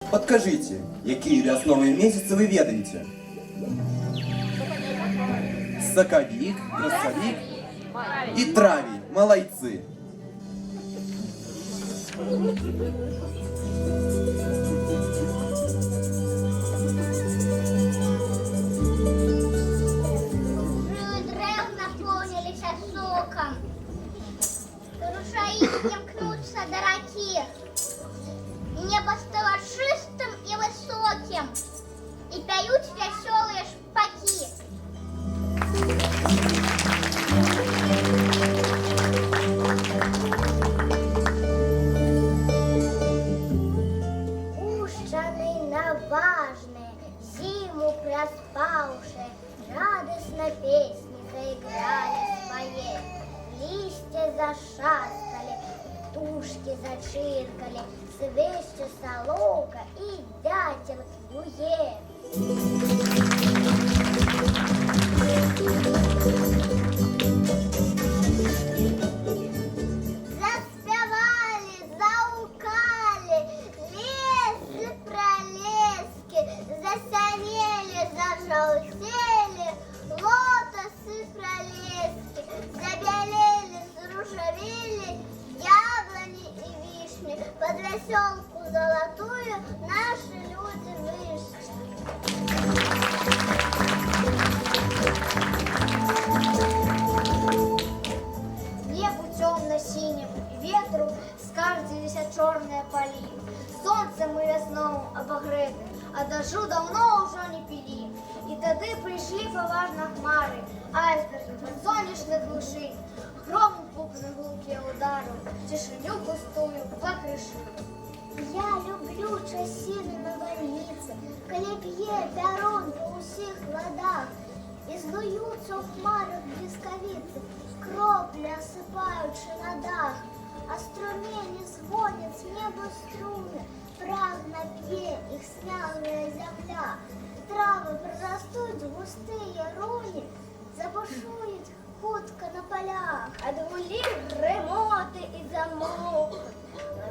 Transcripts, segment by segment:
Подкажите, какие весновые месяцы вы ведаете? Соковик, красовик и травий. Молодцы. Древ наполнились соком. Рушаистям кнутся до раки. И небо стало чистым и высоким. И поют веселые шпаки. Пущеный наважные, зиму проспавшие, радостно песни заиграли своей. Листья зашастали, птушки зачиркали, свища соловка и дятел клюет. Заспевали, заукали, лезли пролески, засорели, зажелтели лотосы пролески, забелели, заружавели яблони и вишни. Под веселку золотую наши люди вышли. Небу темно-синему и ветру скардилися черные поли. Солнце мы весною обогреты, а дождю давно уже не пили. И тады пришли поважно хмары, айсберги под сонячной глуши. Гром пукнул гулкие удары, тишиню пустую покрышили. Я люблю часины на больнице, колебье, перрон по усіх ладах. І знуються в хмарах блісковиці, кроплі осипаючи на дах. А струмені звонять з неба струны, прагна п'є їх смяглая земля. Трави прорастуть густые руні, забушують хутко на полях. А двулі гремоти і замовки,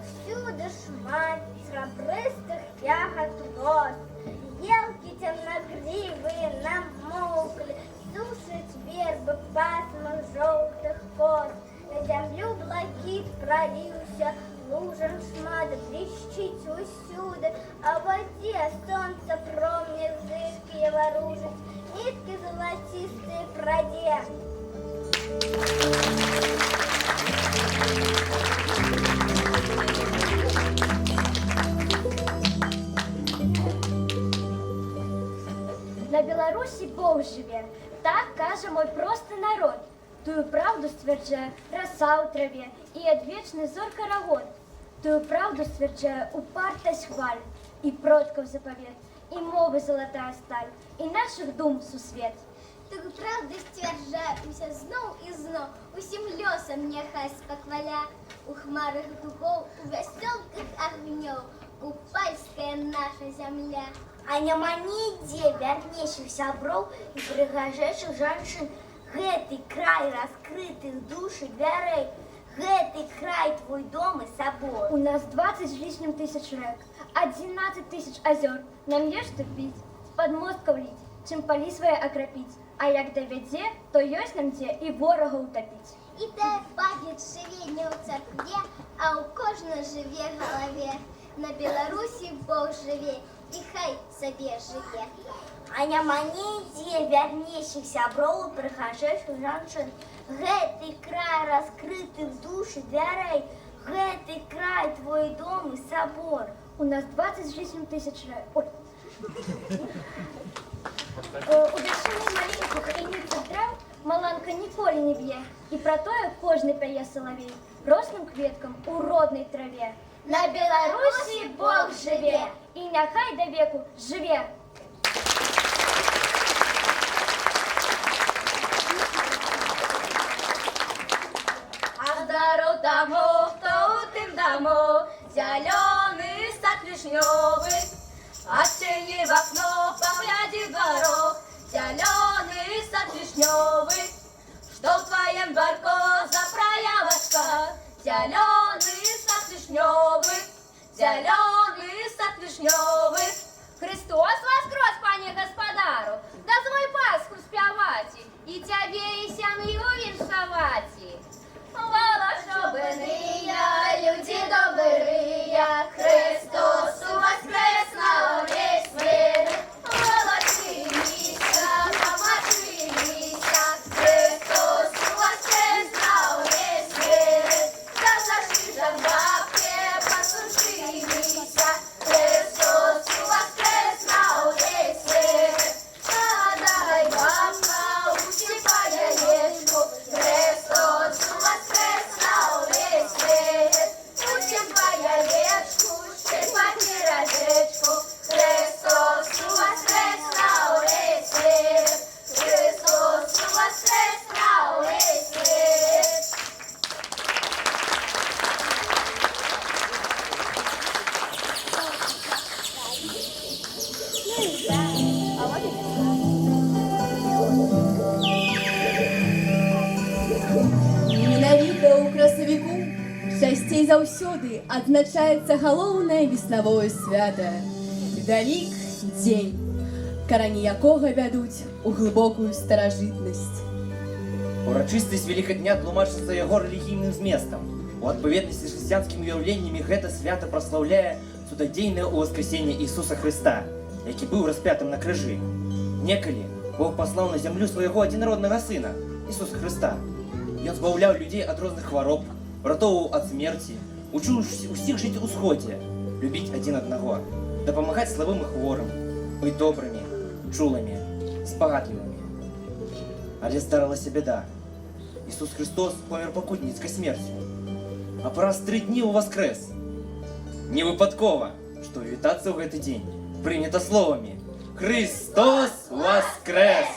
всюди шмат срабристих ягод роз. Елки темногривые намокли, сушить вербы пасмах желтых коз. На землю блакит пролился, лужам шмат блещить усюди, а в воде солнце промни зыркие воружить, нитки золотистые проде. На Беларусі Бог живе, так каже мой простий народ. Тую правду стверджає роса у траві і одвічний зорка рагот. Тую правду стверджає упартость хваль, і продков заповед, і мови золотая сталь, і наших дум сусвет. Тую правду стверджаюся знов і знов, усім льосам нехай спокваля, у хмарах духов, у веселках огнев, купальская наша земля. А няма нідзе вярнейшых сяброў і прыгажэйшых жанчын. Гэты край раскрытых душ и дверей, гэты край твой дом и собор. У нас 20 с лишним тысяч рек, 11 тысяч озер. Нам есть что пить, с подмостков лить, чем поли свои окропить. А як давядзе, то ёсць нам дзе і ворога утопить. І те пам'ять живе не у церкві, а у кожній живе голові. На Беларусі Бог живе, і хай собі живе. А няма нідзе вярнейшых сяброў і прыгажэйшых жанчын. Гэты край раскрытых душ і дверей, гэты край твой дом і собор. У нас 20 с лишним тысяч рек. Ой. У вяршыні маленькіх крыніцах трав маланка ніколі не б'е. І пра тое кожны пяе салавей рослым кветкам у роднай траве. На Беларусі Бог живе, і няхай да веку жыве. А здаров тому, хто у тим дамо, зеленый сад вишневый, отчини в окно, погляди в дворок, зеленый сад вишневый, что в твоем дворко за проявочка, зеленый сад вишневый, зеленый сад вишньовий. Христос воскрес, пане господару, дозволь Пасху спявати, і тебе, і сям'ю віншавати. Волошобиния, люди добрые, Христос воскрес на весь мир. Волочилися, помочилися, Христос воскрес на весь мир. Разошли же в бабке, послушилися, Христос воскрес на весь мир. Подай, бабка, учипай яєчку, Христос воскрес на весь світ. Учипай яєчку, щипай пирожечку, Христос воскрес на весь світ. Христос воскрес на весь світ. Менавіта ў красавіку часцей заўсёды адзначаецца галоўнае веснавое свята Вялік дзень, карані якога вядуць у глыбокую старажытнасць. Урачыстасць Великадня тлумачыцца яго рэлігійным зместам. У адпаведнасці з хрысціянскімі ўяўленнямі гэта свята праслаўляе цудадзейнае ўваскрэсенне Ісуса Хрыста, які быў распятым на крыжы. Некалі Бог паслаў на зямлю свайго адзінароднага сына, Ісуса Хрыста. Ён збаўляў людзей ад розных хвароб, ратоўваў ад смерці, учыў усіх жыць у сходзе, любіць адзін аднаго, дапамагаць слабым і хворым, быць добрымі, чулымі, спагадлівымі. Але здарылася бяда. Ісус Христос помер пакутніцкай смерцю, а праз 3 дні ўваскрэс. Не выпадкова, што вітацца ў гэты дзень прынята словамі «Христос воскрес!».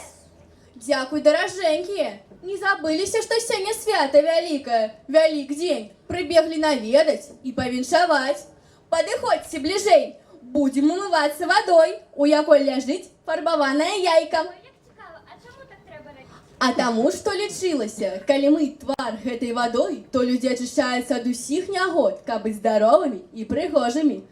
Дзякуй, даражэнькія! Не забыліся, што сёння свята вялікае, Вялік дзень. Прыбеглі наведаць і павіншаваць. Падыходзьце бліжэй, будзем умывацца вадой, у якой ляжыць фарбаваная яйка. Як цікава, а чаму так трэба рабіць? А таму, што лічылася, калі мыць твар гэтай вадой, то людзі ачышчаюцца ад усіх нягод, каб быць здаровымі і прыгожымі.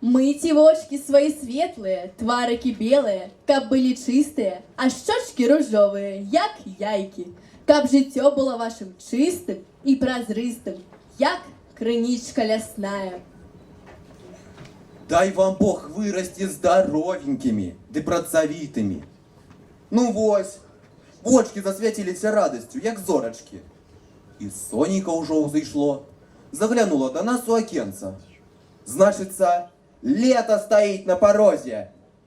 Мыйце вочкі свае светлыя, тварыкі белыя, каб былі чыстыя, а шчочкі ружовыя, як яйкі. Каб жыццё было вашым чыстым і празрыстым, як крынічка лясная. Дай вам Бог вырасти здоровенькими, ды працавітымі. Ну вось, вочки засвяціліся радасцю, як зорачкі. І сонейка ўжо ўзышло, заглянула до нас у акенца. Значыцца, лето стоит на порозе.